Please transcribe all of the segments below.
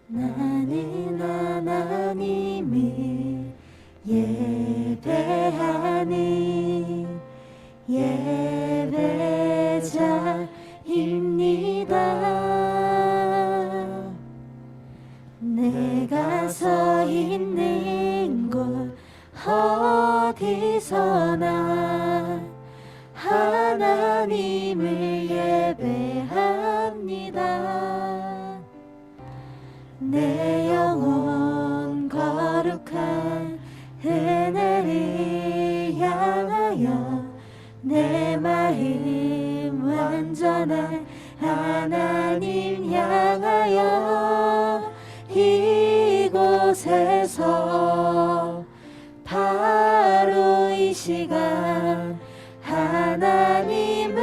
나는 하나님을 예배하는 예배자입니다. 내가 서 있는 곳 어디서나 하나님을 예배합니다. 내 영혼 거룩한 은혜를 향하여 내 마음 완전한 하나님 향하여 이곳에서 바로 이 시간 하나님을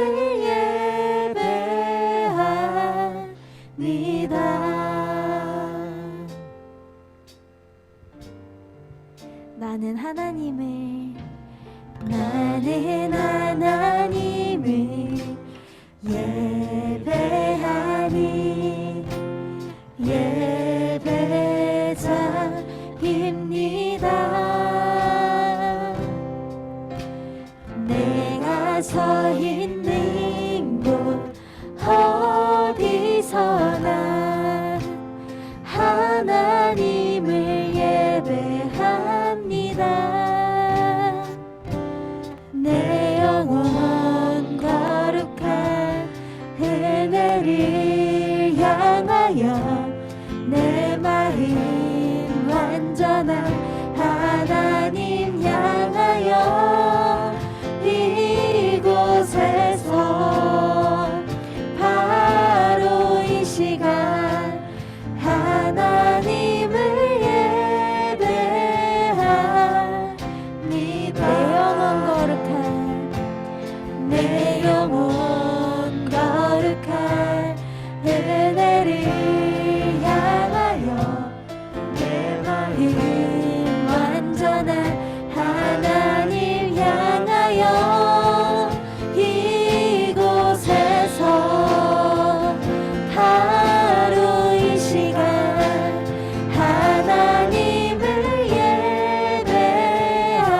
예배합니다. 나는 하나님을 예배하는 예배자입니다. 내가 서 있는 곳 어디서나 하나님을 예배합니다. 내 영혼 거룩한 은혜를 향하여 내 마음 완전한 하나님 향하여 이곳에서 바로 이 시간 하나님을 예배합니다. 내 영혼 거룩한 은혜를 향하여 내 마음 완전한 하나님 향하여 이곳에서 바로 이 시간 하나님을 예배합니다.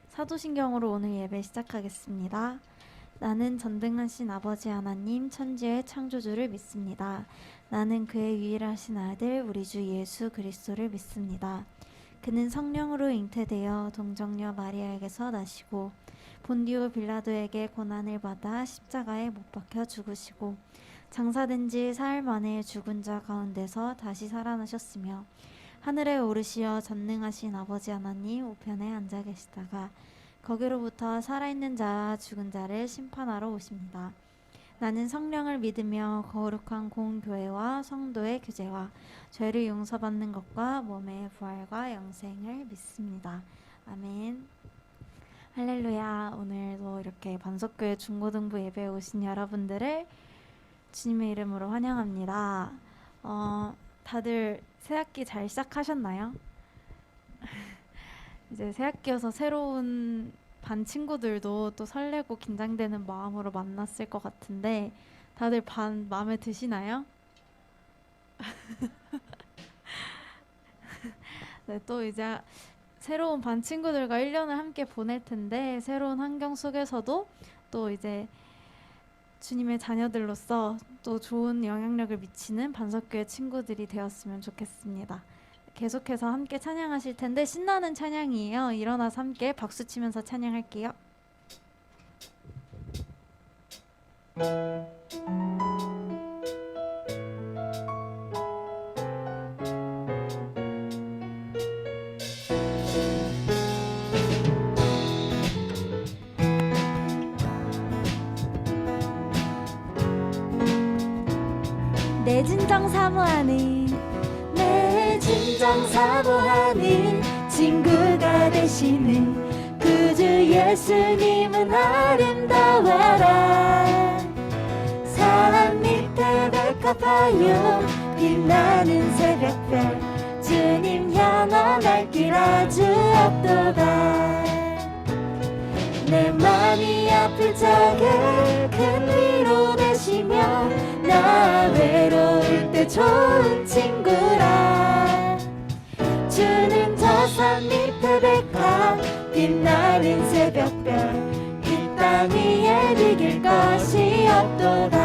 사도신경으로 오늘 예배 시작하겠습니다. 나는 전능하신 아버지 하나님 천지의 창조주를 믿습니다. 나는 그의 유일하신 아들 우리 주 예수 그리스도를 믿습니다. 그는 성령으로 잉태되어 동정녀 마리아에게서 나시고 본디오 빌라도에게 고난을 받아 십자가에 못 박혀 죽으시고 장사된 지 사흘 만에 죽은 자 가운데서 다시 살아나셨으며 하늘에 오르시어 전능하신 아버지 하나님 우편에 앉아 계시다가 거기로부터 살아있는 자와 죽은 자를 심판하러 오십니다. 나는 성령을 믿으며 거룩한 공교회와 성도의 교제와 죄를 용서받는 것과 몸의 부활과 영생을 믿습니다. 아멘. 할렐루야. 오늘도 이렇게 반석교회 중고등부 예배에 오신 여러분들을 주님의 이름으로 환영합니다. 다들 새학기 잘 시작하셨나요? 이제 새학기여서 새로운 반 친구들도 또 설레고 긴장되는 마음으로 만났을 것 같은데 다들 반 마음에 드시나요? 네, 또 이제 새로운 반 친구들과 1년을 함께 보낼 텐데 새로운 환경 속에서도 또 이제 주님의 자녀들로서 또 좋은 영향력을 미치는 반석교회 친구들이 되었으면 좋겠습니다. 계속해서 함께 찬양하실 텐데 신나는 찬양이에요. 일어나서 함께 박수 치면서 찬양할게요. 내 진정 사모하는 친구가 되시는 구주 예수님은 아름다워라. 산 밑에 백합하여 빛나는 새벽별 주님 향한 날 길 아주 없도다. 나에게 큰 위로 되시며 나 외로울 때 좋은 친구라. 주는 저 산 밑에 백합 빛나는 새벽별 이 땅 위에 비길 것이 없도다.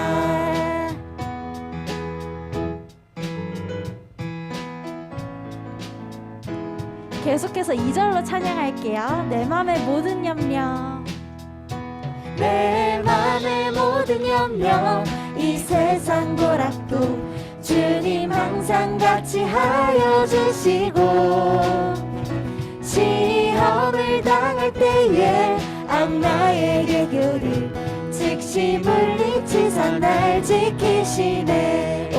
계속해서 2절로 찬양할게요. 내 맘의 모든 염려, 내 맘의 모든 염려 이 세상 고락도 주님 항상 같이 하여 주시고 시험을 당할 때에 악마의 계교를 즉시 물리치사 날 지키시네.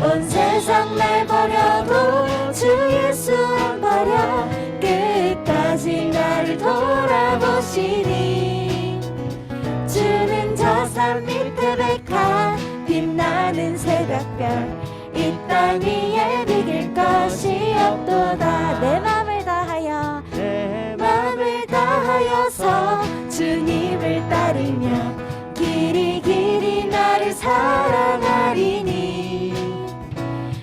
온 세상 날 버려도 주 예수 안 버려 끝까지 나를 돌아보시니. 주는 저 산 밑에 백합 빛나는 새벽별 이 땅 위에 비길 것이 없도다. 내 맘을 다하여 내 맘을 다하여서 주님을 따르며 길이 길이 나를 사랑하리니.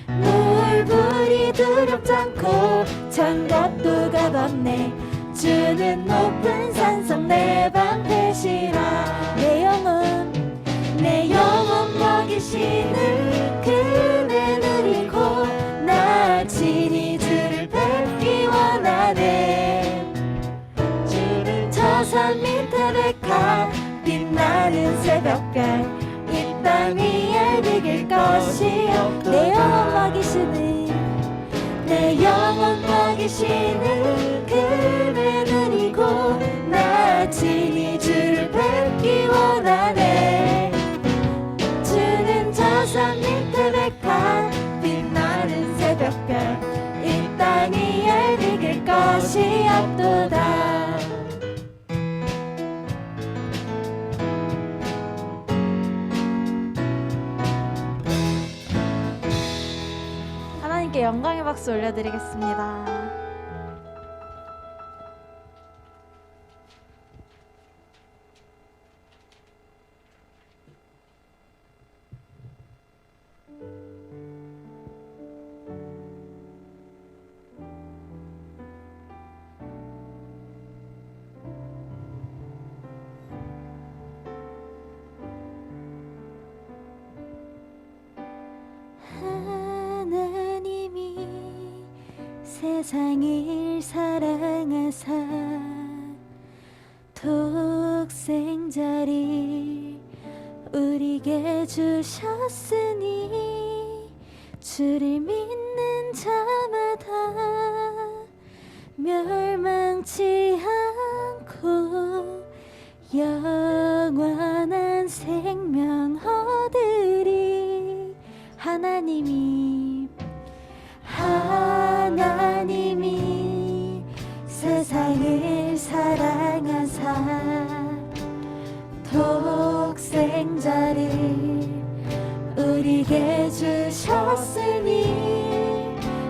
물불이 두렵지 않고 장갑도 가볍네. 주는 높은 산성 내 방패시라. 내 영혼 먹이시는 그네 누리고 나 친히 주를 뵙기 원하네. 주는 저 산 밑에 백합 빛나는 새벽별 이 땅 위에 비길 것이 없도다. 내 영혼 먹이시는 그네 누리고 나 친히 주를 뵙기 원하네. 주는 저 산 밑에 백합 빛나는 새벽별 이 땅 위에 비길 것이 없도다. 하나님께 영광의 박수 올려드리겠습니다. 하나님이 세상을 사랑하사 독생자를 우리에게 주셨으니 주를 믿는 자마다 멸망치 않고 영원한 생명 얻으리. 하나님이 세상을 사랑하사 독생자를 우리에게 주셨으니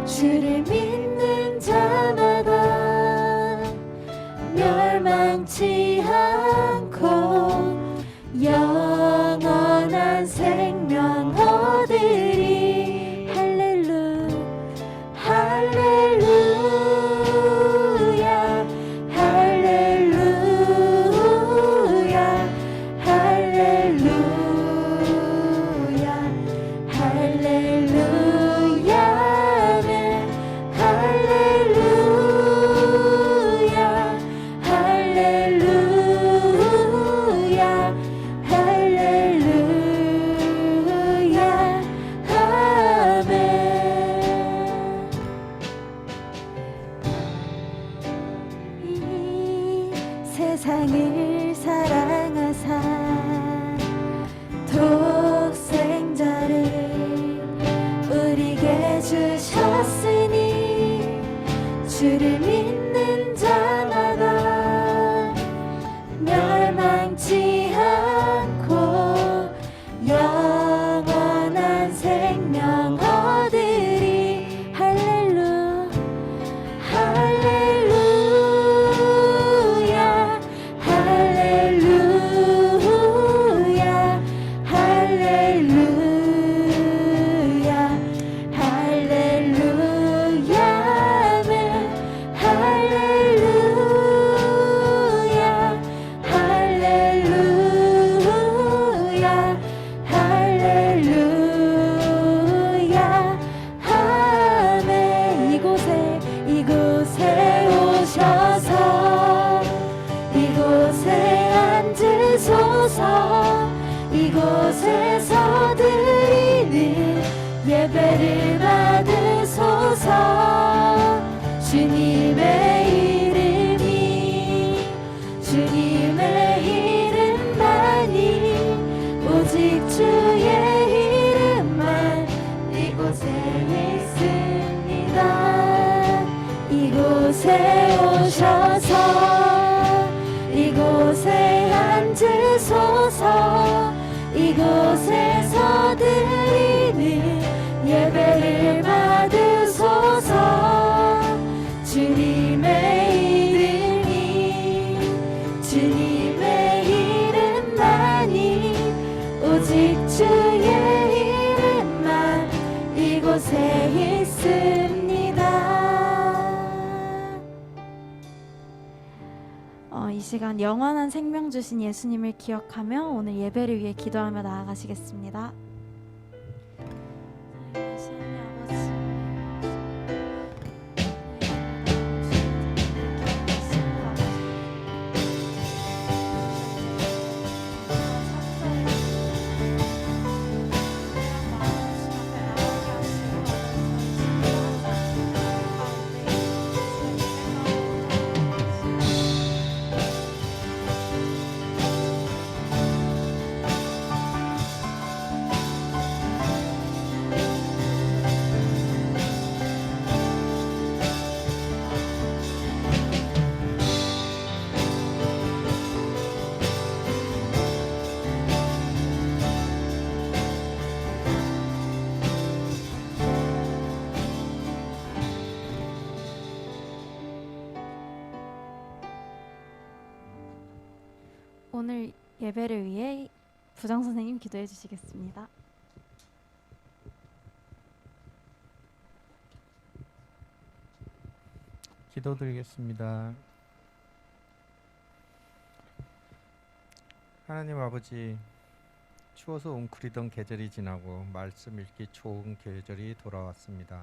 주를 믿는 자마다 멸망치 않고 영원한 생명 얻으리. 할렐루야 할렐루야 할렐루야 할렐루야 아멘. 할렐루야 할렐루야 할렐루야 아멘. 이 세상을 사랑하사 독생자를 우리에게 주셨으니 주를 믿는 자마다 멸망치 않고 영원한 생명 얻으리. 할렐루야 할렐루야 할렐루야 이곳에 오셔서 이곳에 앉으소서 이곳에서 드리는 예배를 받으소서 주님의 이름이 주님의 이름만이 오직 주의 이름만 이곳에 있습니다. 이 시간 영원한 생명 주신 예수님을 기억하며 오늘 예배를 위해 기도하며 나아가시겠습니다. 오늘 예배를 위해 부장 선생님 기도해 주시겠습니다. 기도드리겠습니다. 하나님 아버지, 추워서 웅크리던 계절이 지나고 말씀 읽기 좋은 계절이 돌아왔습니다.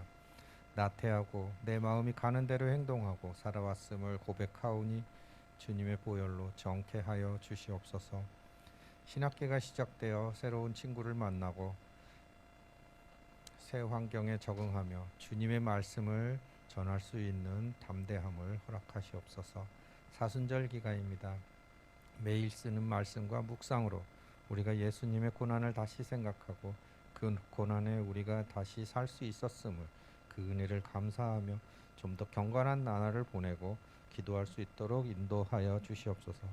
나태하고 내 마음이 가는 대로 행동하고 살아왔음을 고백하오니 주님의 보혈로 정케 하여 주시옵소서. 신학기가 시작되어 새로운 친구를 만나고 새 환경에 적응하며 주님의 말씀을 전할 수 있는 담대함을 허락하시옵소서. 사순절 기간입니다. 매일 쓰는 말씀과 묵상으로 우리가 예수님의 고난을 다시 생각하고 그 고난에 우리가 다시 살 수 있었음을 그 은혜를 감사하며 좀 더 경건한 나날을 보내고 기도할 수 있도록 인도하여 주시옵소서.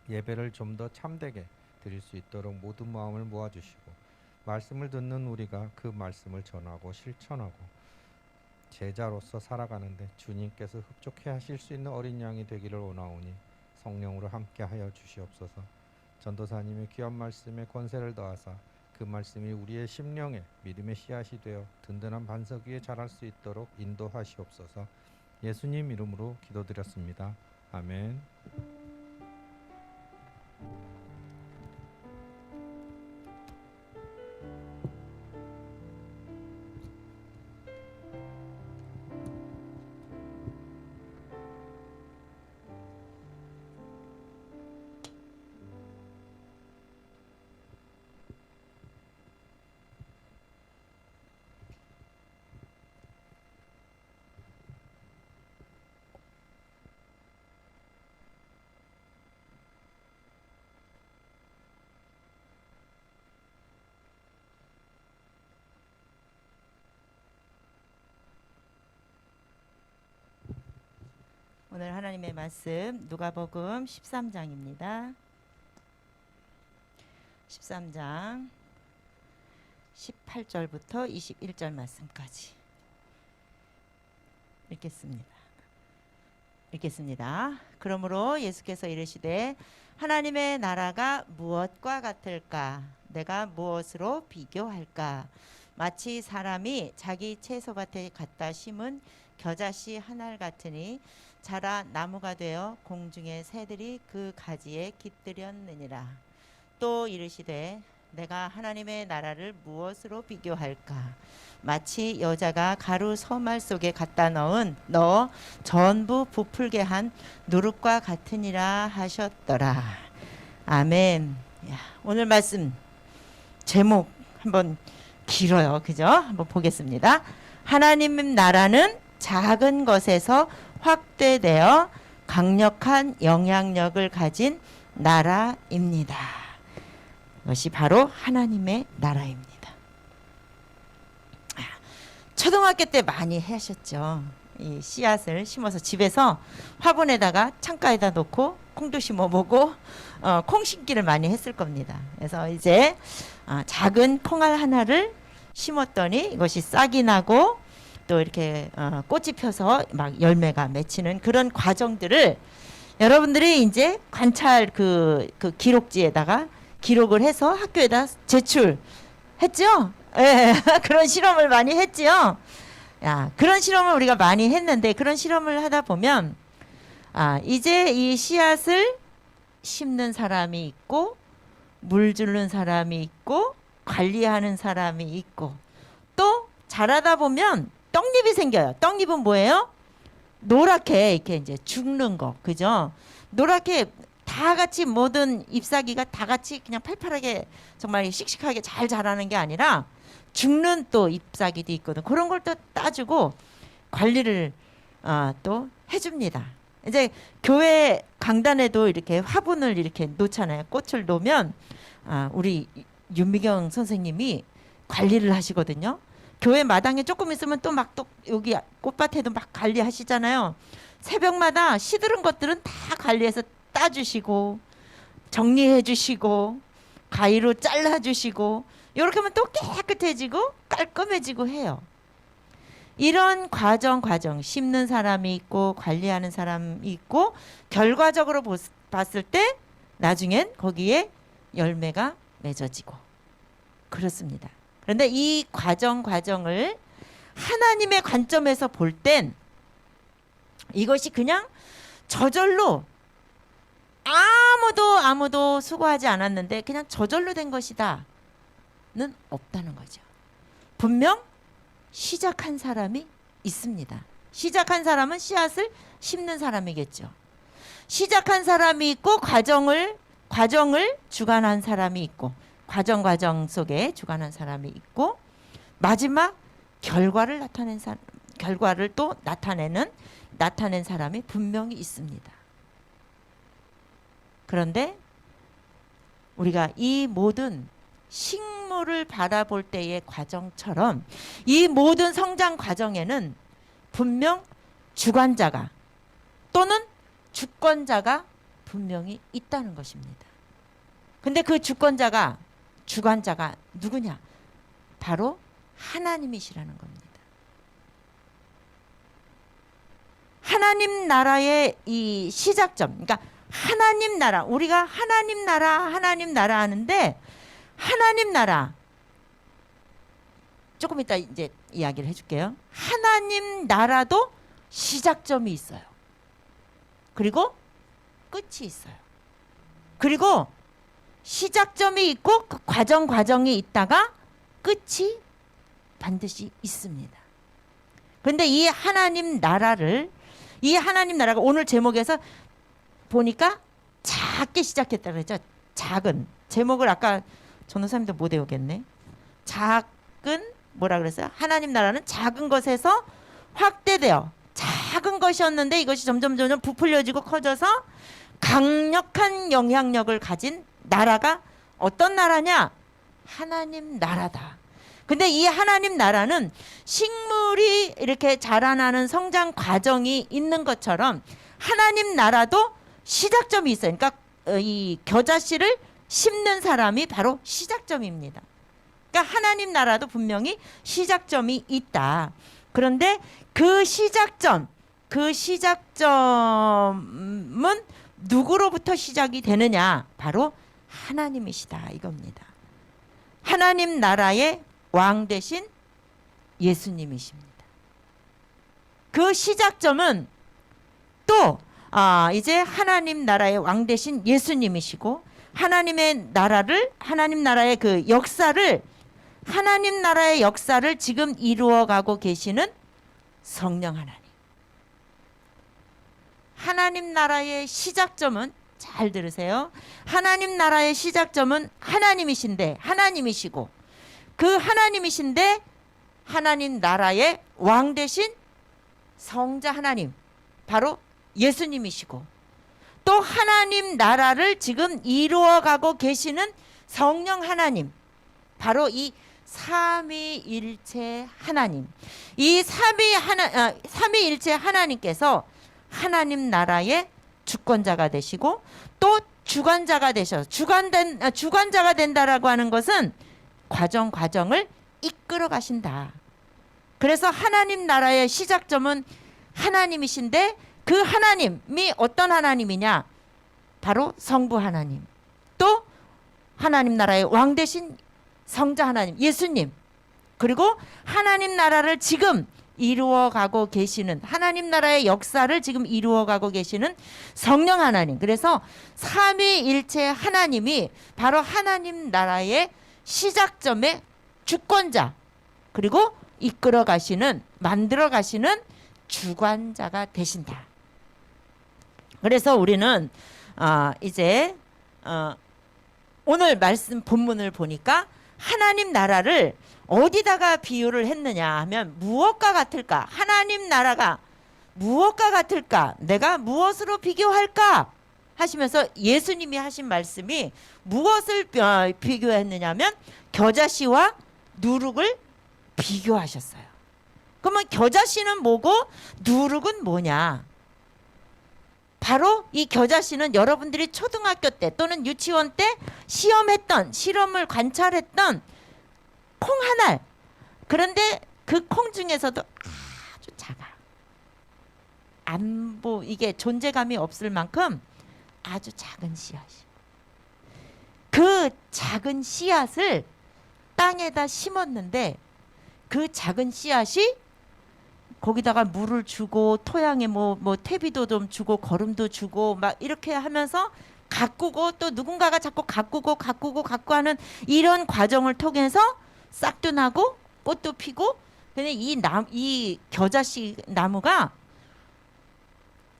예배를 좀 더 참되게 드릴 수 있도록 모든 마음을 모아주시고 말씀을 듣는 우리가 그 말씀을 전하고 실천하고 제자로서 살아가는데 주님께서 흡족해 하실 수 있는 어린 양이 되기를 원하오니 성령으로 함께 하여 주시옵소서. 전도사님의 귀한 말씀에 권세를 더하사 그 말씀이 우리의 심령에 믿음의 씨앗이 되어 든든한 반석 위에 자랄 수 있도록 인도하시옵소서. 예수님 이름으로 기도드렸습니다. 아멘. 오늘 하나님의 말씀 누가복음 13장입니다. 13장 18절부터 21절 말씀까지 읽겠습니다. 그러므로 예수께서 이르시되 하나님의 나라가 무엇과 같을까? 내가 무엇으로 비교할까? 마치 사람이 자기 채소밭에 갖다 심은 겨자씨 한 알 같으니 자라 나무가 되어 공중의 새들이 그 가지에 깃들였느니라. 또 이르시되 내가 하나님의 나라를 무엇으로 비교할까? 마치 여자가 가루 서말 속에 갖다 넣어 전부 부풀게 한 누룩과 같으니라 하셨더라. 아멘. 오늘 말씀 제목 한번 길어요. 그죠? 한번 보겠습니다. 하나님 나라는 작은 것에서 확대되어 강력한 영향력을 가진 나라입니다. 이것이 바로 하나님의 나라입니다. 초등학교 때 많이 하셨죠. 이 씨앗을 심어서 집에서 화분에다가 창가에다 놓고 콩도 심어보고 콩 심기를 많이 했을 겁니다. 그래서 이제 작은 콩알 하나를 심었더니 이것이 싹이 나고 또 이렇게 꽃이 펴서 막 열매가 맺히는 그런 과정들을 여러분들이 이제 관찰 그 기록지에다가 기록을 해서 학교에다 제출했죠? 예, 그런 실험을 많이 했지요. 야, 그런 실험을 우리가 많이 했는데 그런 실험을 하다 보면 이제 이 씨앗을 심는 사람이 있고 물 주는 사람이 있고 관리하는 사람이 있고 또 자라다 보면 떡잎이 생겨요. 떡잎은 뭐예요? 노랗게 이렇게 이제 죽는 거, 그죠? 노랗게 다 같이 모든 잎사귀가 다 같이 그냥 팔팔하게 정말 씩씩하게 잘 자라는 게 아니라 죽는 또 잎사귀도 있거든. 그런 걸 또 따주고 관리를 또 해줍니다. 이제 교회 강단에도 이렇게 화분을 이렇게 놓잖아요. 꽃을 놓으면 우리 윤미경 선생님이 관리를 하시거든요. 교회 마당에 조금 있으면 또 막 또 여기 꽃밭에도 막 관리하시잖아요. 새벽마다 시들은 것들은 다 관리해서 따주시고 정리해 주시고 가위로 잘라 주시고 이렇게 하면 또 깨끗해지고 깔끔해지고 해요. 이런 과정 심는 사람이 있고 관리하는 사람이 있고 결과적으로 봤을 때 나중엔 거기에 열매가 맺어지고 그렇습니다. 그런데 이 과정을 하나님의 관점에서 볼 땐 이것이 그냥 저절로 아무도 수고하지 않았는데 그냥 저절로 된 것이다는 없다는 거죠. 분명 시작한 사람이 있습니다. 시작한 사람은 씨앗을 심는 사람이겠죠. 시작한 사람이 있고 과정을 주관한 사람이 있고 과정 속에 주관한 사람이 있고 마지막 결과를 또 나타낸 사람이 분명히 있습니다. 그런데 우리가 이 모든 식물을 바라볼 때의 과정처럼 이 모든 성장 과정에는 분명 주관자가 또는 주권자가 분명히 있다는 것입니다. 근데 그 주권자가 주관자가 누구냐? 바로 하나님이시라는 겁니다. 하나님 나라의 이 시작점, 그러니까 하나님 나라, 우리가 하나님 나라 하는데 하나님 나라 조금 이따 이제 이야기를 해줄게요. 하나님 나라도 시작점이 있어요. 그리고 끝이 있어요. 그리고 시작점이 있고 그 과정이 있다가 끝이 반드시 있습니다. 그런데 이 하나님 나라가 오늘 제목에서 보니까 작게 시작했다 그랬죠. 작은 제목을 아까 전도사님도 못 외우겠네. 작은 뭐라 그랬어요? 하나님 나라는 작은 것에서 확대되어 작은 것이었는데 이것이 점점 부풀려지고 커져서 강력한 영향력을 가진 나라가 어떤 나라냐? 하나님 나라다. 근데 이 하나님 나라는 식물이 이렇게 자라나는 성장 과정이 있는 것처럼 하나님 나라도 시작점이 있어요. 그러니까 이 겨자씨를 심는 사람이 바로 시작점입니다. 그러니까 하나님 나라도 분명히 시작점이 있다. 그런데 그 시작점은 누구로부터 시작이 되느냐? 바로 하나님이시다 이겁니다. 하나님 나라의 왕 대신 예수님이십니다. 그 시작점은 또 이제 하나님 나라의 왕 대신 예수님이시고 하나님 나라의 그 역사를 하나님 나라의 역사를 지금 이루어가고 계시는 성령 하나님. 하나님 나라의 시작점은 잘 들으세요. 하나님 나라의 시작점은 하나님이시고 그 하나님이신데 하나님 나라의 왕 대신 성자 하나님 바로 예수님이시고 또 하나님 나라를 지금 이루어가고 계시는 성령 하나님 바로 이 삼위일체 하나님, 이 삼위일체 하나님께서 하나님 나라의 주권자가 되시고 또 주관자가 되셔서 주관자가 된다라고 하는 것은 과정을 이끌어 가신다. 그래서 하나님 나라의 시작점은 하나님이신데 그 하나님이 어떤 하나님이냐? 바로 성부 하나님, 또 하나님 나라의 왕 되신 성자 하나님 예수님, 그리고 하나님 나라를 지금 이루어가고 계시는, 하나님 나라의 역사를 지금 이루어가고 계시는 성령 하나님. 그래서 삼위일체 하나님이 바로 하나님 나라의 시작점의 주권자, 그리고 이끌어 가시는, 만들어 가시는 주관자가 되신다. 그래서 우리는 이제 오늘 말씀 본문을 보니까 하나님 나라를 어디다가 비유를 했느냐 하면 무엇과 같을까? 하나님 나라가 무엇과 같을까? 내가 무엇으로 비교할까? 하시면서 예수님이 하신 말씀이 무엇을 비교했느냐면 겨자씨와 누룩을 비교하셨어요. 그러면 겨자씨는 뭐고 누룩은 뭐냐? 바로 이 겨자씨는 여러분들이 초등학교 때 또는 유치원 때 시험했던, 실험을 관찰했던 콩 한 알. 그런데 그 콩 중에서도 아주 작아. 이게 존재감이 없을 만큼 아주 작은 씨앗이. 그 작은 씨앗을 땅에다 심었는데 그 작은 씨앗이 거기다가 물을 주고 토양에 뭐 퇴비도 좀 주고 거름도 주고 막 이렇게 하면서 가꾸고, 또 누군가가 자꾸 가꾸고 하는 이런 과정을 통해서 싹도 나고 꽃도 피고. 근데 이 겨자씨 나무가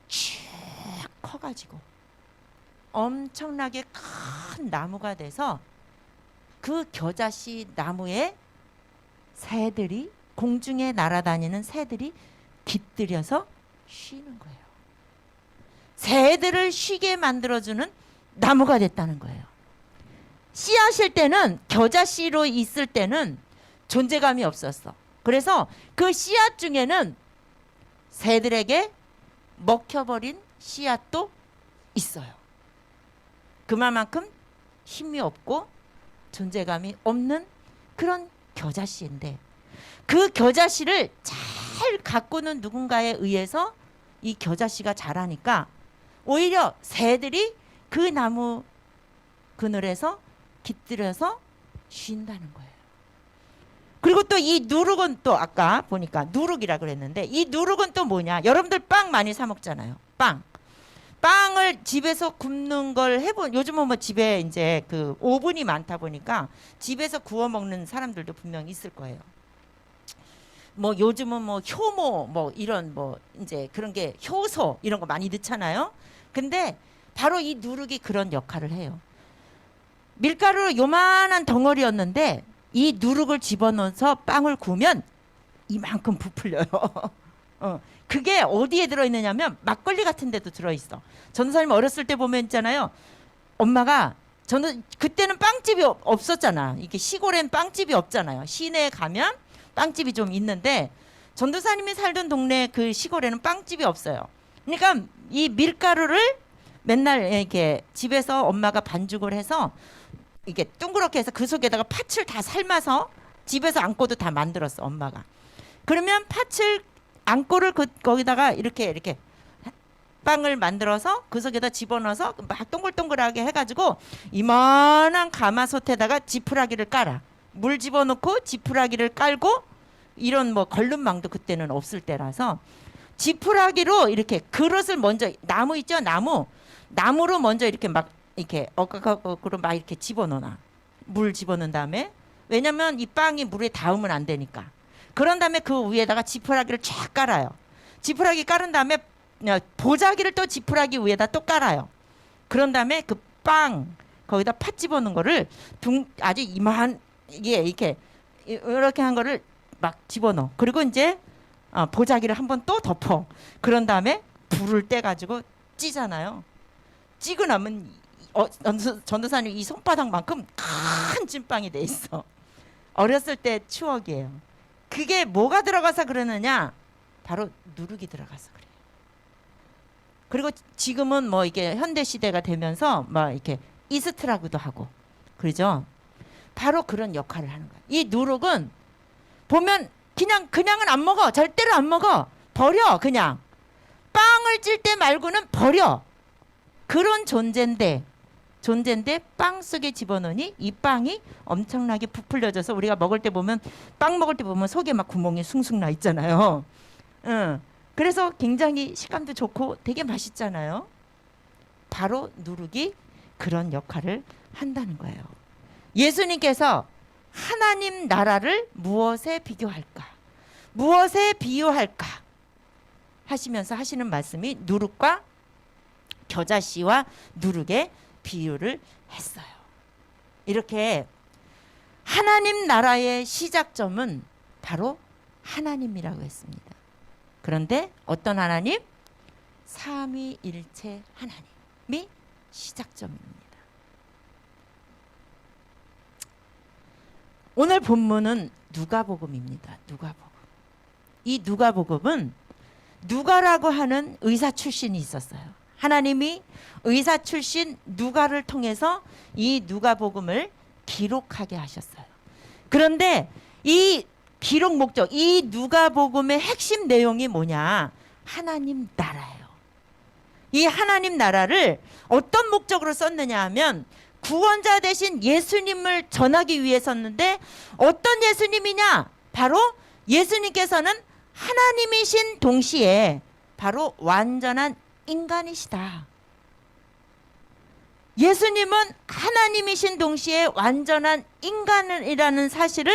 쭉 커가지고 엄청나게 큰 나무가 돼서 그 겨자씨 나무에 새들이, 공중에 날아다니는 새들이 깃들여서 쉬는 거예요. 새들을 쉬게 만들어주는 나무가 됐다는 거예요. 씨앗일 때는, 겨자씨로 있을 때는 존재감이 없었어. 그래서 그 씨앗 중에는 새들에게 먹혀버린 씨앗도 있어요. 그만큼 힘이 없고 존재감이 없는 그런 겨자씨인데, 그 겨자씨를 잘 가꾸는 누군가에 의해서 이 겨자씨가 자라니까 오히려 새들이 그 나무 그늘에서 깃들여서 쉰다는 거예요. 그리고 또 이 누룩은 또 아까 보니까 누룩이라 그랬는데, 이 누룩은 또 뭐냐? 여러분들 빵 많이 사 먹잖아요. 빵을 집에서 굽는 걸 요즘은 뭐 집에 이제 그 오븐이 많다 보니까 집에서 구워 먹는 사람들도 분명 있을 거예요. 뭐 요즘은 뭐 효모 뭐 이런 뭐 이제 그런 게 효소 이런 거 많이 넣잖아요. 근데 바로 이 누룩이 그런 역할을 해요. 밀가루 요만한 덩어리였는데 이 누룩을 집어넣어서 빵을 구우면 이만큼 부풀려요. 그게 어디에 들어있느냐면 막걸리 같은 데도 들어있어. 전도사님 어렸을 때 보면 있잖아요. 엄마가, 저는 그때는 빵집이 없었잖아. 이게 시골엔 빵집이 없잖아요. 시내에 가면 빵집이 좀 있는데 전도사님이 살던 동네 그 시골에는 빵집이 없어요. 그러니까 이 밀가루를 맨날 이렇게 집에서 엄마가 반죽을 해서 이게 둥그렇게 해서 그 속에다가 팥을 다 삶아서 집에서 안고도 다 만들었어, 엄마가. 그러면 팥을 안고를 거기다가 이렇게 빵을 만들어서 그 속에다 집어넣어서 막 동글동글하게 해가지고 이만한 가마솥에다가 지푸라기를 깔아. 물 집어넣고 지푸라기를 깔고, 이런 뭐 걸름망도 그때는 없을 때라서 지푸라기로 이렇게 그릇을 먼저, 나무 있죠, 나무로 먼저 이렇게 막 이렇게 어그로 막 이렇게 집어넣어. 물 집어넣은 다음에, 왜냐면 이 빵이 물에 닿으면 안 되니까. 그런 다음에 그 위에다가 지푸라기를 쫙 깔아요. 지푸라기 깔은 다음에 보자기를 또 지푸라기 위에다 또 깔아요. 그런 다음에 그 빵 거기다 팥 집어넣은 거를 아주 이렇게 한 거를 막 집어넣어. 그리고 이제 보자기를 한번 또 덮어. 그런 다음에 불을 떼 가지고 찌잖아요. 찌고 나면 전도사님 이 손바닥만큼 큰 찐빵이 돼 있어. 어렸을 때 추억이에요. 그게 뭐가 들어가서 그러느냐? 바로 누룩이 들어가서 그래요. 그리고 지금은 뭐 이게 현대 시대가 되면서 막 이렇게 이스트라고도 하고 그러죠. 바로 그런 역할을 하는 거예요. 이 누룩은 보면 그냥은 안 먹어. 절대로 안 먹어. 버려. 그냥 빵을 찔 때 말고는 버려. 그런 존재인데 빵 속에 집어넣으니 이 빵이 엄청나게 부풀려져서 우리가 먹을 때 보면 빵 먹을 때 보면 속에 막 구멍이 숭숭 나 있잖아요. 그래서 굉장히 식감도 좋고 되게 맛있잖아요. 바로 누룩이 그런 역할을 한다는 거예요. 예수님께서 하나님 나라를 무엇에 비교할까? 무엇에 비유할까? 하시면서 하시는 말씀이 누룩과 겨자씨와 누룩의 비유를 했어요. 이렇게 하나님 나라의 시작점은 바로 하나님이라고 했습니다. 그런데 어떤 하나님? 삼위일체 하나님이 시작점입니다. 오늘 본문은 누가복음입니다. 누가복음. 이 누가복음은 누가라고 하는 의사 출신이 있었어요. 하나님이 의사 출신 누가를 통해서 이 누가복음을 기록하게 하셨어요. 그런데 이 기록 목적, 이 누가복음의 핵심 내용이 뭐냐? 하나님 나라예요. 이 하나님 나라를 어떤 목적으로 썼느냐 하면 구원자 되신 예수님을 전하기 위해 썼는데 어떤 예수님이냐? 바로 예수님께서는 하나님이신 동시에 바로 완전한 인간이시다. 예수님은 하나님이신 동시에 완전한 인간이라는 사실을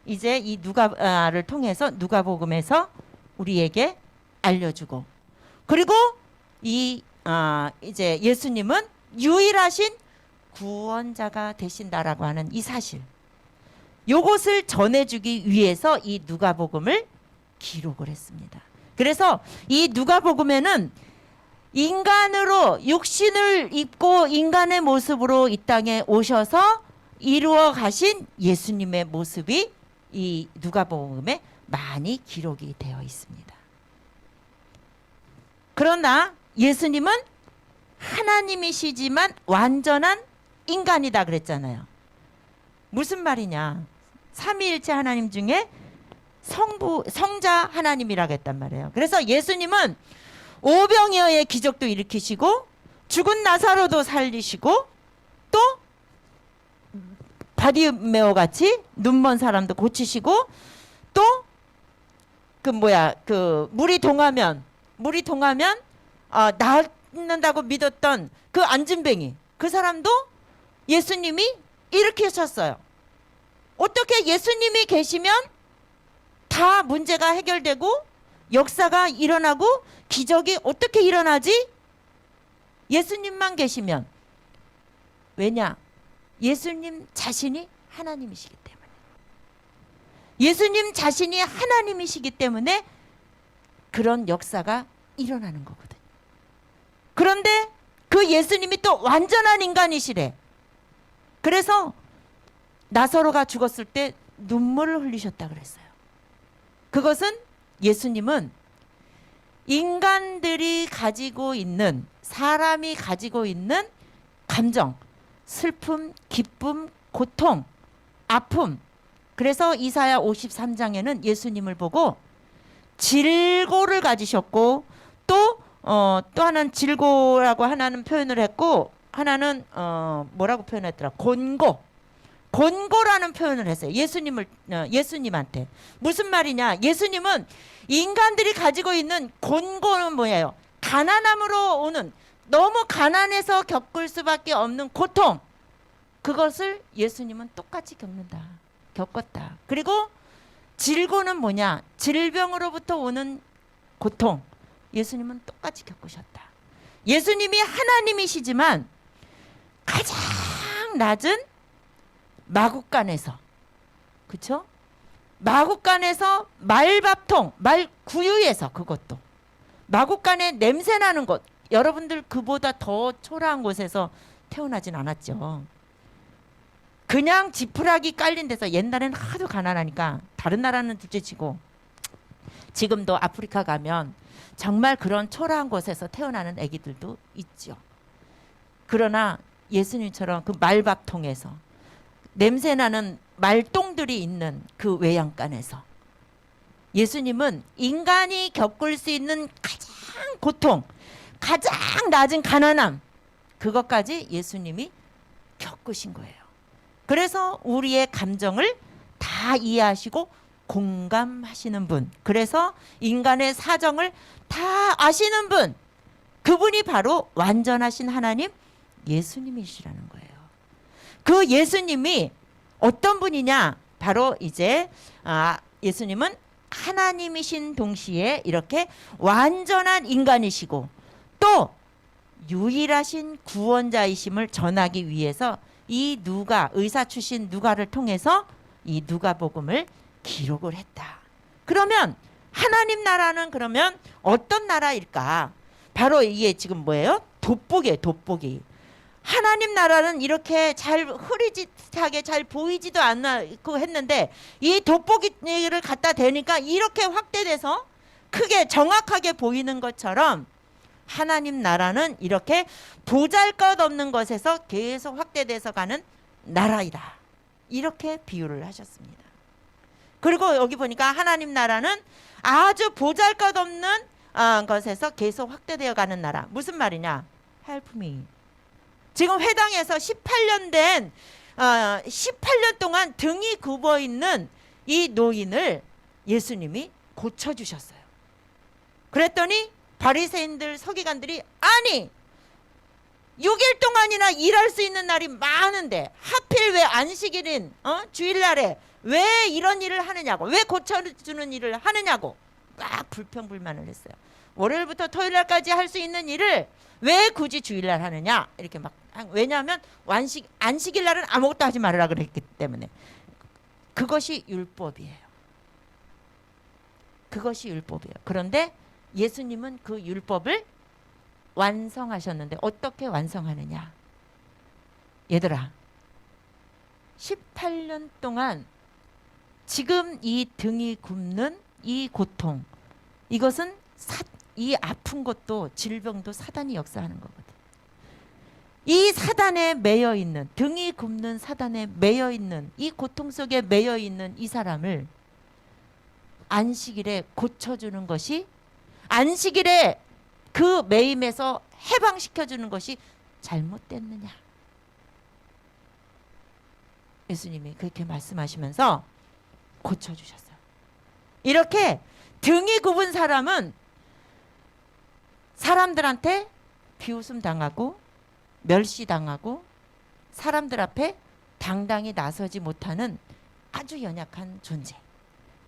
이제 이 누가를 통해서 누가복음에서 우리에게 알려주고, 그리고 이제 예수님은 유일하신 구원자가 되신다라고 하는 이 사실, 요것을 전해주기 위해서 이 누가복음을 기록을 했습니다. 그래서 이 누가복음에는 인간으로 육신을 입고 인간의 모습으로 이 땅에 오셔서 이루어 가신 예수님의 모습이 이 누가복음에 많이 기록이 되어 있습니다. 그러나 예수님은 하나님이시지만 완전한 인간이다 그랬잖아요. 무슨 말이냐? 삼위일체 하나님 중에 성자 하나님이라고 했단 말이에요. 그래서 예수님은 오병이어의 기적도 일으키시고 죽은 나사로도 살리시고 또 바디메오 같이 눈먼 사람도 고치시고 또 물이 동하면 낫는다고 믿었던 그 안진뱅이, 그 사람도 예수님이 일으키셨어요. 어떻게 예수님이 계시면 다 문제가 해결되고 역사가 일어나고 기적이 어떻게 일어나지? 예수님만 계시면. 왜냐? 예수님 자신이 하나님이시기 때문에. 예수님 자신이 하나님이시기 때문에 그런 역사가 일어나는 거거든요. 그런데 그 예수님이 또 완전한 인간이시래. 그래서 나사로가 죽었을 때 눈물을 흘리셨다 그랬어요. 그것은 예수님은 인간들이 가지고 있는, 사람이 가지고 있는 감정, 슬픔, 기쁨, 고통, 아픔. 그래서 이사야 53장에는 예수님을 보고 질고를 가지셨고 또 하나는 질고라고 하나는 표현을 했고 하나는 뭐라고 표현했더라? 곤고라는 표현을 했어요. 예수님한테. 무슨 말이냐? 예수님은 인간들이 가지고 있는 곤고는 뭐예요? 가난함으로 오는, 너무 가난해서 겪을 수밖에 없는 고통, 그것을 예수님은 똑같이 겪었다. 그리고 질고는 뭐냐? 질병으로부터 오는 고통, 예수님은 똑같이 겪으셨다. 예수님이 하나님이시지만 가장 낮은 마국간에서, 그쵸? 마국간에서 말밥통, 말구유에서, 그것도 마국간에 냄새 나는 곳, 여러분들 그보다 더 초라한 곳에서 태어나진 않았죠. 그냥 지푸라기 깔린 데서 옛날에는 하도 가난하니까 다른 나라는 둘째치고 지금도 아프리카 가면 정말 그런 초라한 곳에서 태어나는 아기들도 있죠. 그러나 예수님처럼 그 말밥통에서 냄새나는 말똥들이 있는 그 외양간에서 예수님은 인간이 겪을 수 있는 가장 고통, 가장 낮은 가난함, 그것까지 예수님이 겪으신 거예요. 그래서 우리의 감정을 다 이해하시고 공감하시는 분, 그래서 인간의 사정을 다 아시는 분, 그분이 바로 완전하신 하나님 예수님이시라는 거예요. 그 예수님이 어떤 분이냐? 바로 이제 예수님은 하나님이신 동시에 이렇게 완전한 인간이시고 또 유일하신 구원자이심을 전하기 위해서 이 누가, 의사 출신 누가를 통해서 이 누가복음을 기록을 했다. 그러면 하나님 나라는 그러면 어떤 나라일까? 바로 이게 지금 뭐예요? 돋보기예요. 돋보기. 하나님 나라는 이렇게 잘 흐릿하게 잘 보이지도 않고 했는데 이 돋보기를 갖다 대니까 이렇게 확대돼서 크게 정확하게 보이는 것처럼 하나님 나라는 이렇게 보잘것없는 것에서 계속 확대돼서 가는 나라이다. 이렇게 비유를 하셨습니다. 그리고 여기 보니까 하나님 나라는 아주 보잘것없는 것에서 계속 확대되어 가는 나라. 무슨 말이냐? Help me. 지금 회당에서 18년 된 18년 동안 등이 굽어 있는 이 노인을 예수님이 고쳐주셨어요. 그랬더니 바리새인들 서기관들이 아니 6일 동안이나 일할 수 있는 날이 많은데 하필 왜 안식일인 주일날에 왜 이런 일을 하느냐고, 왜 고쳐주는 일을 하느냐고 막 불평불만을 했어요. 월요일부터 토요일날까지 할 수 있는 일을 왜 굳이 주일날 하느냐 이렇게 막. 왜냐하면 안식일날은 아무것도 하지 말으라 그랬기 때문에. 그것이 율법이에요. 그것이 율법이에요. 그런데 예수님은 그 율법을 완성하셨는데 어떻게 완성하느냐? 얘들아, 18년 동안 지금 이 등이 굽는 이 고통, 이것은 이 아픈 것도 질병도 사단이 역사하는 거거든. 이 사단에 매여 있는, 등이 굽는 사단에 매여 있는, 이 고통 속에 매여 있는 이 사람을 안식일에 고쳐주는 것이, 안식일에 그 매임에서 해방시켜주는 것이 잘못됐느냐? 예수님이 그렇게 말씀하시면서 고쳐주셨어요. 이렇게 등이 굽은 사람은 사람들한테 비웃음 당하고 멸시당하고 사람들 앞에 당당히 나서지 못하는 아주 연약한 존재.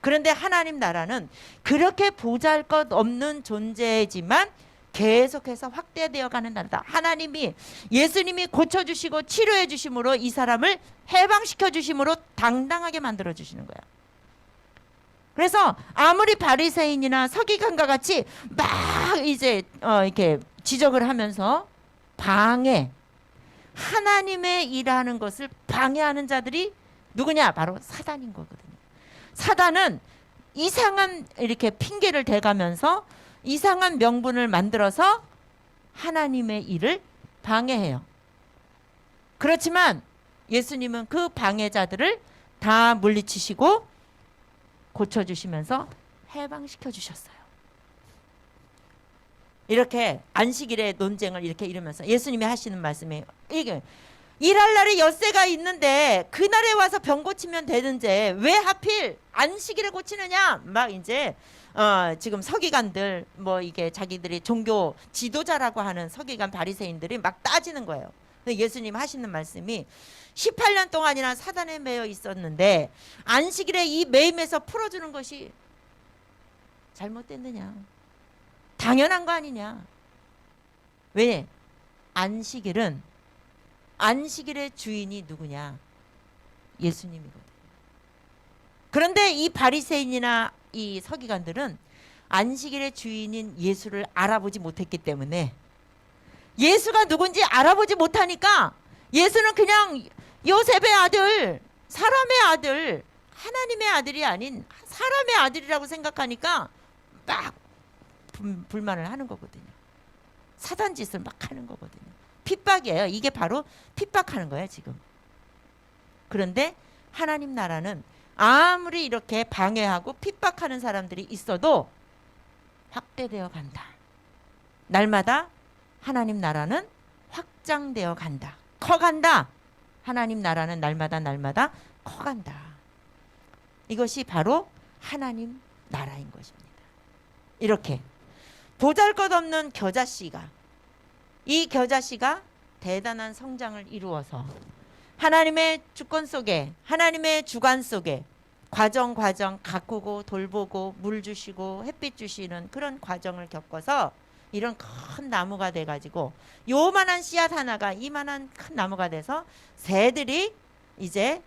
그런데 하나님 나라는 그렇게 보잘것없는 존재지만 계속해서 확대되어 가는 나라다. 하나님이, 예수님이 고쳐주시고 치료해 주심으로 이 사람을 해방시켜 주심으로 당당하게 만들어 주시는 거야. 그래서 아무리 바리새인이나 서기관과 같이 막 이제 이렇게 지적을 하면서 방해, 하나님의 일하는 것을 방해하는 자들이 누구냐? 바로 사단인 거거든요. 사단은 이상한 이렇게 핑계를 대가면서 이상한 명분을 만들어서 하나님의 일을 방해해요. 그렇지만 예수님은 그 방해자들을 다 물리치시고 고쳐주시면서 해방시켜 주셨어요. 이렇게 안식일의 논쟁을 이렇게 이루면서 예수님이 하시는 말씀이 이게 일할 날이 엿새가 있는데 그날에 와서 병 고치면 되는지 왜 하필 안식일을 고치느냐? 막 이제 지금 서기관들 뭐 이게 자기들이 종교 지도자라고 하는 서기관 바리새인들이 막 따지는 거예요. 근데 예수님 하시는 말씀이 18년 동안이나 사단에 매여 있었는데 안식일에 이 매임에서 풀어주는 것이 잘못됐느냐? 당연한 거 아니냐? 왜? 안식일은 안식일의 주인이 누구냐? 예수님이거든. 그런데 이 바리새인이나 이 서기관들은 안식일의 주인인 예수를 알아보지 못했기 때문에 예수가 누군지 알아보지 못하니까 예수는 그냥 요셉의 아들, 사람의 아들, 하나님의 아들이 아닌 사람의 아들이라고 생각하니까 막 불만을 하는 거거든요. 사단 짓을 막 하는 거거든요. 핍박이에요. 이게 바로 핍박하는 거예요, 지금. 그런데 하나님 나라는 아무리 이렇게 방해하고 핍박하는 사람들이 있어도 확대되어 간다. 날마다 하나님 나라는 확장되어 간다. 커간다. 하나님 나라는 날마다 커간다. 이것이 바로 하나님 나라인 것입니다. 이렇게 보잘것없는 겨자씨가, 이 겨자씨가 대단한 성장을 이루어서 하나님의 주권 속에, 하나님의 주관 속에 과정 가꾸고 돌보고 물 주시고 햇빛 주시는 그런 과정을 겪어서 이런 큰 나무가 돼가지고 요만한 씨앗 하나가 이만한 큰 나무가 돼서 새들이 이제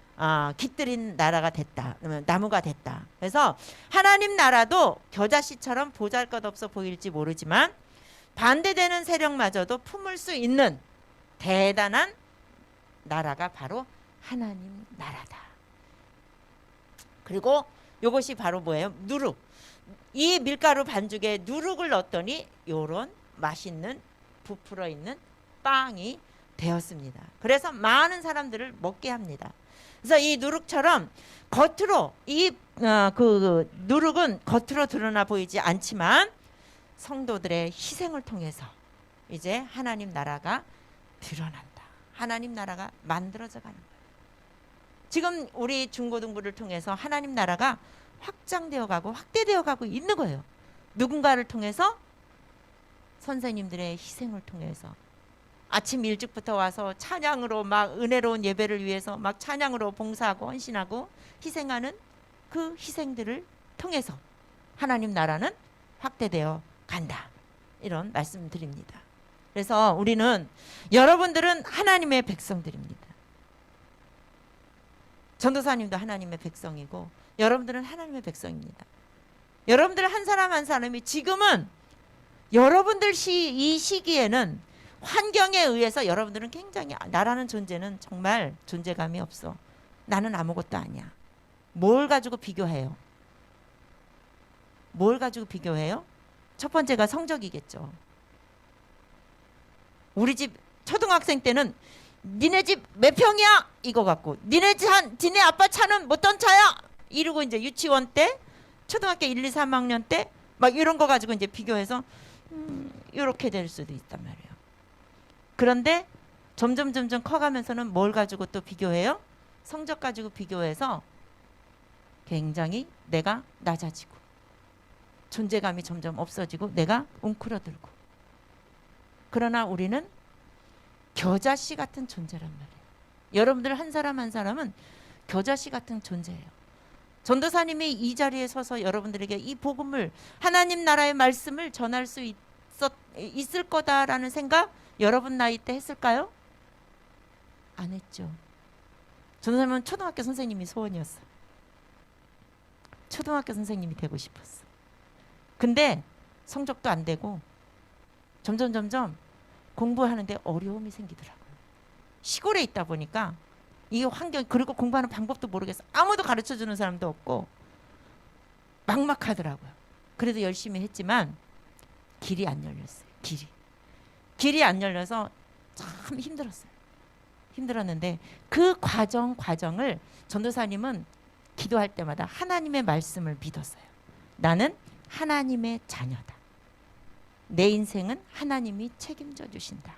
깃들인 나라가 됐다. 나무가 됐다. 그래서 하나님 나라도 겨자씨처럼 보잘것없어 보일지 모르지만 반대되는 세력마저도 품을 수 있는 대단한 나라가 바로 하나님 나라다. 그리고 이것이 바로 뭐예요? 누룩. 이 밀가루 반죽에 누룩을 넣었더니 요런 맛있는 부풀어 있는 빵이 되었습니다. 그래서 많은 사람들을 먹게 합니다. 그래서 이 누룩처럼 겉으로 그 누룩은 겉으로 드러나 보이지 않지만 성도들의 희생을 통해서 이제 하나님 나라가 드러난다. 하나님 나라가 만들어져 가는 거예요. 지금 우리 중고등부를 통해서 하나님 나라가 확장되어 가고 확대되어 가고 있는 거예요. 누군가를 통해서, 선생님들의 희생을 통해서 아침 일찍부터 와서 찬양으로 막 은혜로운 예배를 위해서 막 찬양으로 봉사하고 헌신하고 희생하는 그 희생들을 통해서 하나님 나라는 확대되어 간다. 이런 말씀 드립니다. 그래서 우리는, 여러분들은 하나님의 백성들입니다. 전도사님도 하나님의 백성이고 여러분들은 하나님의 백성입니다. 여러분들 한 사람 한 사람이 지금은 여러분들 이 시기에는 환경에 의해서 여러분들은 굉장히, 나라는 존재는 정말 존재감이 없어. 나는 아무것도 아니야. 뭘 가지고 비교해요? 뭘 가지고 비교해요? 첫 번째가 성적이겠죠. 우리 집 초등학생 때는 니네 집 몇 평이야? 이거 갖고, 니네 아빠 차는 어떤 차야? 이러고 이제 유치원 때, 초등학교 1, 2, 3학년 때 막 이런 거 가지고 이제 비교해서 이렇게 될 수도 있단 말이에요. 그런데 점점 커가면서는 뭘 가지고 또 비교해요? 성적 가지고 비교해서 굉장히 내가 낮아지고 존재감이 점점 없어지고 내가 웅크러들고. 그러나 우리는 겨자씨 같은 존재란 말이에요. 여러분들 한 사람 한 사람은 겨자씨 같은 존재예요. 전도사님이 이 자리에 서서 여러분들에게 이 복음을, 하나님 나라의 말씀을 전할 수 있을 거다라는 생각 여러분 나이 때 했을까요? 안 했죠. 전도사님은 초등학교 선생님이 소원이었어요. 초등학교 선생님이 되고 싶었어. 근데 성적도 안 되고 점점 공부하는데 어려움이 생기더라고요. 시골에 있다 보니까 이 환경, 그리고 공부하는 방법도 모르겠어. 아무도 가르쳐주는 사람도 없고 막막하더라고요. 그래도 열심히 했지만 길이 안 열렸어요. 길이 안 열려서 참 힘들었어요. 힘들었는데 그 과정을 전도사님은 기도할 때마다 하나님의 말씀을 믿었어요. 나는 하나님의 자녀다. 내 인생은 하나님이 책임져 주신다.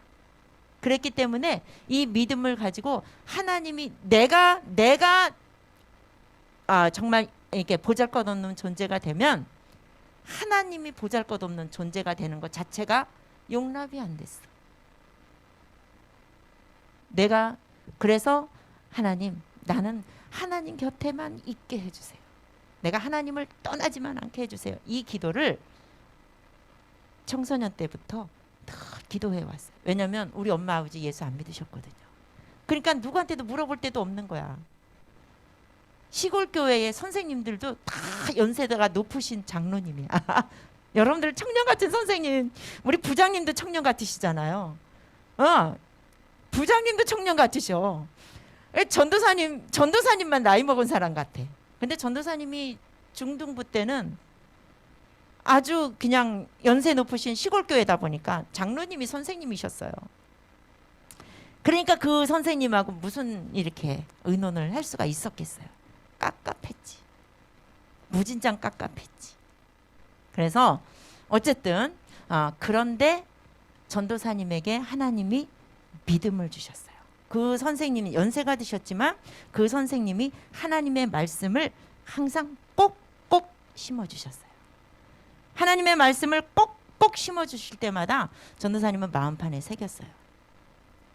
그랬기 때문에 이 믿음을 가지고 하나님이 내가 정말 이렇게 보잘것없는 존재가 되면 하나님이 보잘것없는 존재가 되는 것 자체가 용납이 안 됐어. 내가 그래서 하나님, 나는 하나님 곁에만 있게 해주세요. 내가 하나님을 떠나지만 않게 해주세요. 이 기도를 청소년 때부터 다 기도해 왔어요. 왜냐하면 우리 엄마 아버지 예수 안 믿으셨거든요. 그러니까 누구한테도 물어볼 데도 없는 거야. 시골 교회의 선생님들도 다 연세대가 높으신 장로님이야. 여러분들 청년 같은 선생님, 우리 부장님도 청년 같으시잖아요. 부장님도 청년 같으셔. 전도사님만 나이 먹은 사람 같아. 근데 전도사님이 중등부 때는 아주 그냥 연세 높으신 시골 교회다 보니까 장로님이 선생님이셨어요. 그러니까 그 선생님하고 무슨 이렇게 의논을 할 수가 있었겠어요. 깝깝했지. 무진장 깝깝했지. 그래서 어쨌든 그런데 전도사님에게 하나님이 믿음을 주셨어요. 그 선생님이 연세가 드셨지만 그 선생님이 하나님의 말씀을 항상 꼭꼭 심어주셨어요. 하나님의 말씀을 꼭꼭 심어주실 때마다 전도사님은 마음판에 새겼어요.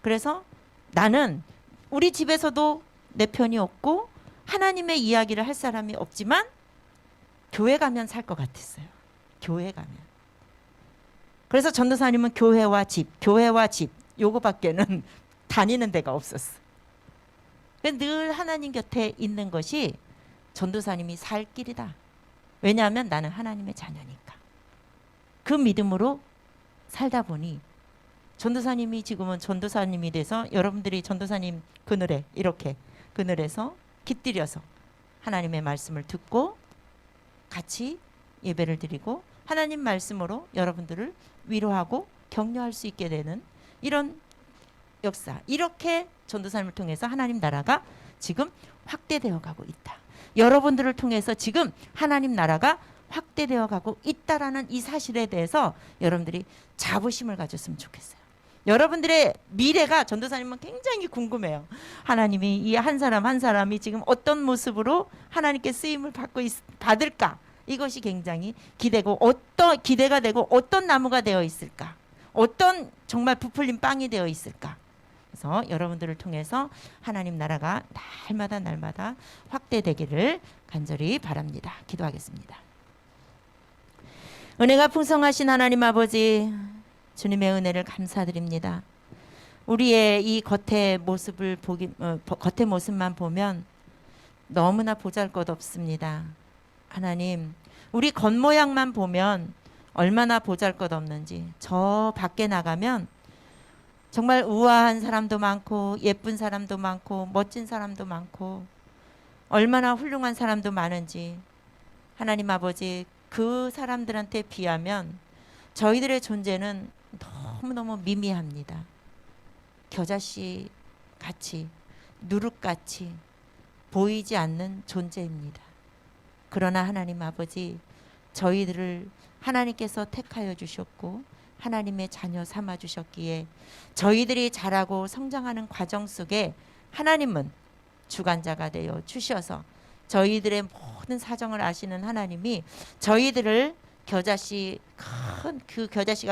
그래서 나는 우리 집에서도 내 편이 없고 하나님의 이야기를 할 사람이 없지만 교회 가면 살 것 같았어요. 교회 가면. 그래서 전도사님은 교회와 집 요거밖에는 다니는 데가 없었어. 늘 하나님 곁에 있는 것이 전도사님이 살 길이다. 왜냐하면 나는 하나님의 자녀니까. 그 믿음으로 살다 보니 전도사님이 지금은 전도사님이 돼서 여러분들이 전도사님 그늘에 이렇게 그늘에서 깃들여서 하나님의 말씀을 듣고 같이 예배를 드리고 하나님 말씀으로 여러분들을 위로하고 격려할 수 있게 되는 이런 역사, 이렇게 전도사님을 통해서 하나님 나라가 지금 확대되어 가고 있다. 여러분들을 통해서 지금 하나님 나라가 확대되어 가고 있다라는 이 사실에 대해서 여러분들이 자부심을 가졌으면 좋겠어요. 여러분들의 미래가 전도사님은 굉장히 궁금해요. 하나님이 이 한 사람 한 사람이 지금 어떤 모습으로 하나님께 쓰임을 받을까? 이것이 굉장히 기대가 되고 어떤 나무가 되어 있을까? 어떤 정말 부풀린 빵이 되어 있을까? 그래서 여러분들을 통해서 하나님 나라가 날마다 확대되기를 간절히 바랍니다. 기도하겠습니다. 은혜가 풍성하신 하나님 아버지, 주님의 은혜를 감사드립니다. 우리의 이 겉의 모습만 보면 너무나 보잘것없습니다. 하나님, 우리 겉모양만 보면 얼마나 보잘것없는지, 저 밖에 나가면 정말 우아한 사람도 많고 예쁜 사람도 많고 멋진 사람도 많고 얼마나 훌륭한 사람도 많은지, 하나님 아버지, 그 사람들한테 비하면 저희들의 존재는 너무너무 미미합니다. 겨자씨 같이, 누룩같이 보이지 않는 존재입니다. 그러나 하나님 아버지, 저희들을 하나님께서 택하여 주셨고 하나님의 자녀 삼아 주셨기에 저희들이 자라고 성장하는 과정 속에 하나님은 주관자가 되어 주셔서 저희들의 모든 사정을 아시는 하나님이 저희들을 겨자씨가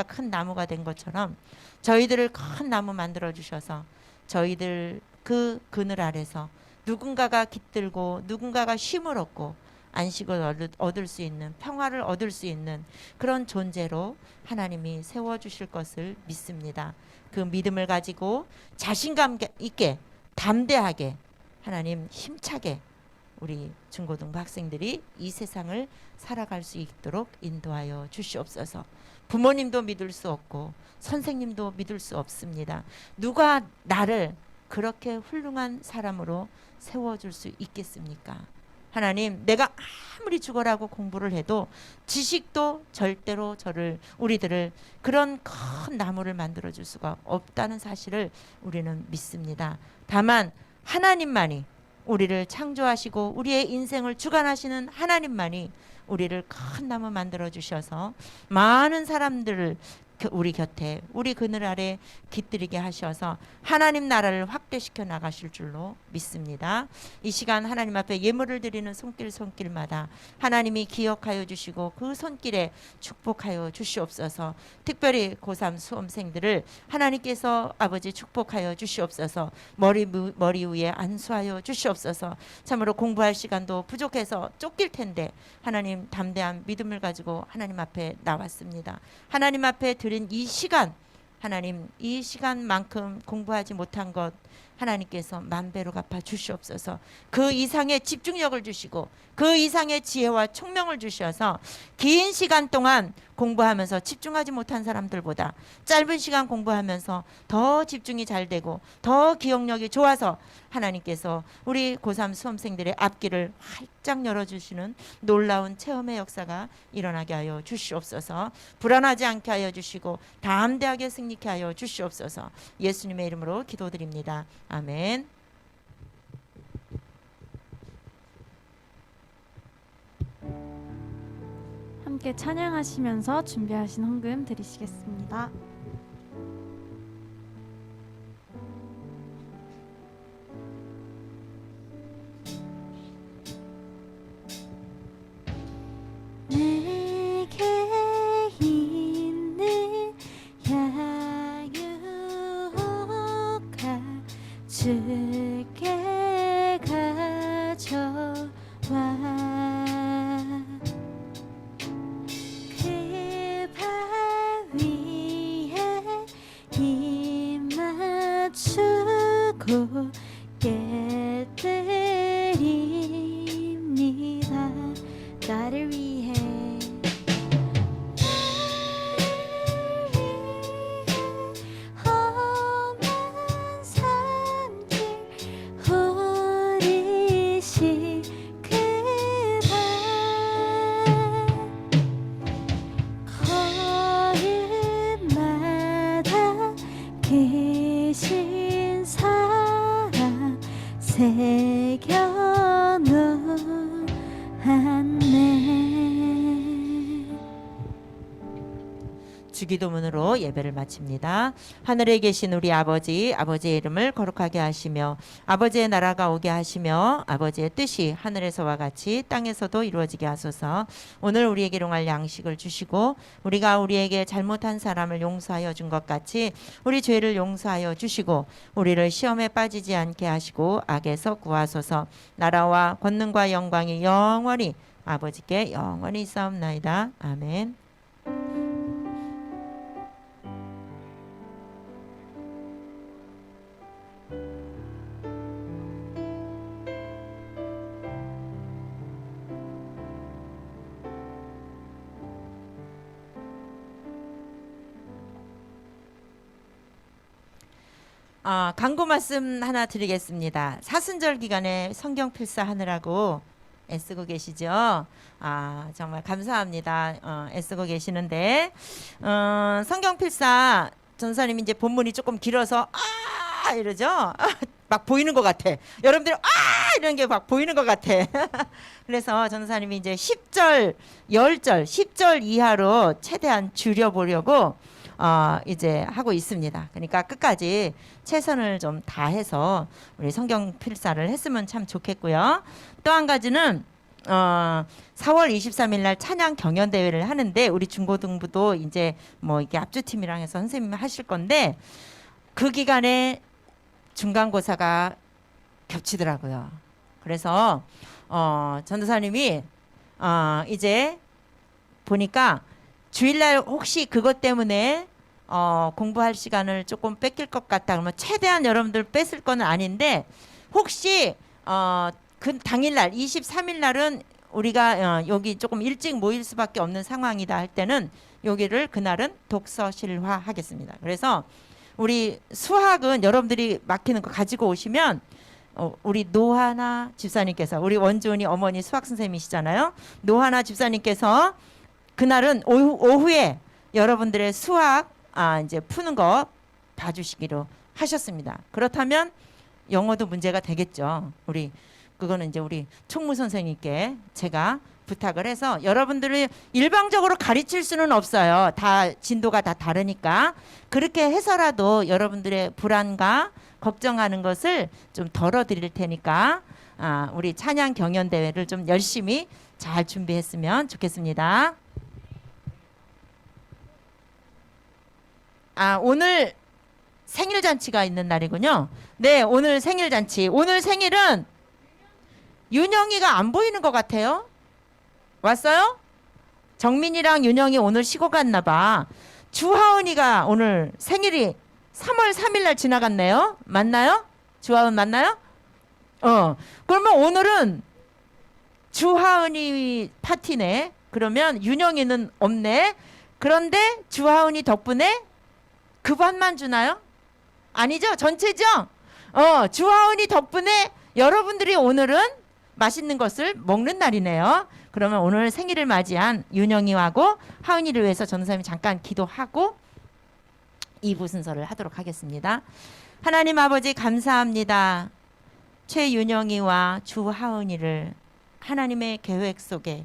큰 나무가 된 것처럼 저희들을 큰 나무 만들어 주셔서 저희들 그 그늘 아래서 누군가가 깃들고 누군가가 쉼을 얻고 안식을 얻을 수 있는, 평화를 얻을 수 있는 그런 존재로 하나님이 세워주실 것을 믿습니다. 그 믿음을 가지고 자신감 있게 담대하게 하나님 힘차게 우리 중고등부 학생들이 이 세상을 살아갈 수 있도록 인도하여 주시옵소서. 부모님도 믿을 수 없고 선생님도 믿을 수 없습니다. 누가 나를 그렇게 훌륭한 사람으로 세워줄 수 있겠습니까? 하나님, 내가 아무리 죽어라고 공부를 해도 지식도 절대로 우리들을 그런 큰 나무를 만들어줄 수가 없다는 사실을 우리는 믿습니다. 다만 하나님만이, 우리를 창조하시고 우리의 인생을 주관하시는 하나님만이 우리를 큰 나무 만들어 주셔서 많은 사람들을 우리 곁에, 우리 그늘 아래 깃들이게 하셔서 하나님 나라를 확대시켜 나가실 줄로 믿습니다. 이 시간 하나님 앞에 예물을 드리는 손길마다 하나님이 기억하여 주시고 그 손길에 축복하여 주시옵소서. 특별히 고3 수험생들을 하나님께서 아버지 축복하여 주시옵소서. 머리 위에 안수하여 주시옵소서. 참으로 공부할 시간도 부족해서 쫓길 텐데 하나님 담대한 믿음을 가지고 하나님 앞에 나왔습니다. 하나님 앞에 드린 이 시간, 하나님 이 시간만큼 공부하지 못한 것 하나님께서 만배로 갚아 주시옵소서. 그 이상의 집중력을 주시고 그 이상의 지혜와 총명을 주셔서 긴 시간 동안 공부하면서 집중하지 못한 사람들보다 짧은 시간 공부하면서 더 집중이 잘 되고 더 기억력이 좋아서 하나님께서 우리 고3 수험생들의 앞길을 활짝 열어주시는 놀라운 체험의 역사가 일어나게 하여 주시옵소서. 불안하지 않게 하여 주시고 담대하게 승리케 하여 주시옵소서. 예수님의 이름으로 기도드립니다. 아멘. 함께 찬양하시면서 준비하신 헌금 드리시겠습니다. 내게 있는 야유가 주께 가져와 그 발 위에 힘 맞추고 깨뜨립니다. 나를 위해 험한 산길 오르시 그발 걸음마다 계신 사랑 새겨놓았네. 주기도문으로 예배를 마칩니다. 하늘에 계신 우리 아버지, 아버지의 이름을 거룩하게 하시며 아버지의 나라가 오게 하시며 아버지의 뜻이 하늘에서와 같이 땅에서도 이루어지게 하소서. 오늘 우리에게 일용할 양식을 주시고 우리가 우리에게 잘못한 사람을 용서하여 준 것 같이 우리 죄를 용서하여 주시고 우리를 시험에 빠지지 않게 하시고 악에서 구하소서. 나라와 권능과 영광이 영원히 아버지께 영원히 있사옵나이다. 아멘. 광고 말씀 하나 드리겠습니다. 사순절 기간에 성경 필사하느라고 애쓰고 계시죠? 정말 감사합니다. 애쓰고 계시는데 성경 필사 전사님이 이제 본문이 조금 길어서 이러죠? 막 보이는 것 같아. 여러분들이 이런 게 막 보이는 것 같아. 그래서 전사님이 이제 10절, 10절, 10절 이하로 최대한 줄여보려고 이제 하고 있습니다. 그러니까 끝까지 최선을 좀 다해서 우리 성경 필사를 했으면 참 좋겠고요. 또 한 가지는 4월 23일 날 찬양 경연 대회를 하는데 우리 중고등부도 이제 뭐 이게 합주팀이랑 해서 선생님이 하실 건데 그 기간에 중간고사가 겹치더라고요. 그래서 전도사님이 이제 보니까 주일날 혹시 그것 때문에 공부할 시간을 조금 뺏길 것 같다 그러면 최대한 여러분들 뺏을 건 아닌데 혹시 그 당일날 23일 날은 우리가 여기 조금 일찍 모일 수밖에 없는 상황이다 할 때는 여기를 그날은 독서실화 하겠습니다. 그래서 우리 수학은 여러분들이 막히는 거 가지고 오시면 우리 노하나 집사님께서 우리 원주은이 어머니 수학 선생님이시잖아요. 노하나 집사님께서 그날은 오후에 여러분들의 수학 이제 푸는 거 봐주시기로 하셨습니다. 그렇다면 영어도 문제가 되겠죠. 그거는 이제 우리 총무 선생님께 제가 부탁을 해서 여러분들을 일방적으로 가르칠 수는 없어요. 다 진도가 다 다르니까 그렇게 해서라도 여러분들의 불안과 걱정하는 것을 좀 덜어드릴 테니까 우리 찬양 경연 대회를 좀 열심히 잘 준비했으면 좋겠습니다. 오늘 생일 잔치가 있는 날이군요. 네, 오늘 생일 잔치. 오늘 생일은 윤영이가 안 보이는 것 같아요. 왔어요? 정민이랑 윤영이 오늘 시고 갔나 봐. 주하은이가 오늘 생일이 3월 3일 날 지나갔네요. 맞나요? 주하은 맞나요? 그러면 오늘은 주하은이 파티네. 그러면 윤영이는 없네. 그런데 주하은이 덕분에 그 반만 주나요? 아니죠. 전체죠. 주하은이 덕분에 여러분들이 오늘은 맛있는 것을 먹는 날이네요. 그러면 오늘 생일을 맞이한 윤영이하고 하은이를 위해서 전도사님이 잠깐 기도하고 2부 순서를 하도록 하겠습니다. 하나님 아버지 감사합니다. 최윤영이와 주하은이를 하나님의 계획 속에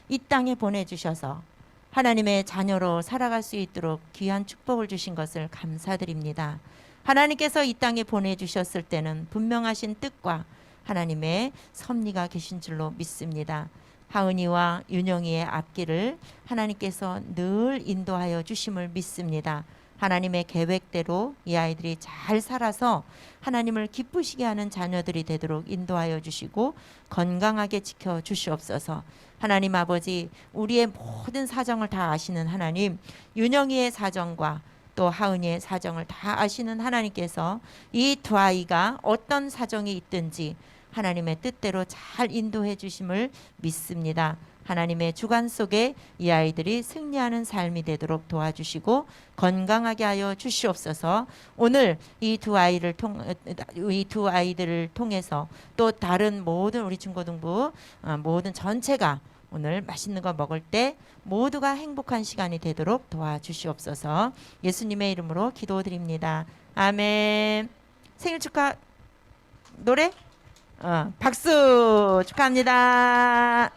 이 땅에 보내주셔서 하나님의 자녀로 살아갈 수 있도록 귀한 축복을 주신 것을 감사드립니다. 하나님께서 이 땅에 보내주셨을 때는 분명하신 뜻과 하나님의 섭리가 계신 줄로 믿습니다. 하은이와 윤영이의 앞길을 하나님께서 늘 인도하여 주심을 믿습니다. 하나님의 계획대로 이 아이들이 잘 살아서 하나님을 기쁘시게 하는 자녀들이 되도록 인도하여 주시고 건강하게 지켜 주시옵소서. 하나님 아버지, 우리의 모든 사정을 다 아시는 하나님, 윤영이의 사정과 또 하은이의 사정을 다 아시는 하나님께서 이 두 아이가 어떤 사정이 있든지 하나님의 뜻대로 잘 인도해 주심을 믿습니다. 하나님의 주관 속에 이 아이들이 승리하는 삶이 되도록 도와주시고 건강하게 하여 주시옵소서. 오늘 이 두 아이들을 통해서 또 다른 모든 우리 중고등부 모든 전체가 오늘 맛있는 거 먹을 때 모두가 행복한 시간이 되도록 도와주시옵소서. 예수님의 이름으로 기도드립니다. 아멘. 생일 축하 노래? 박수 축하합니다.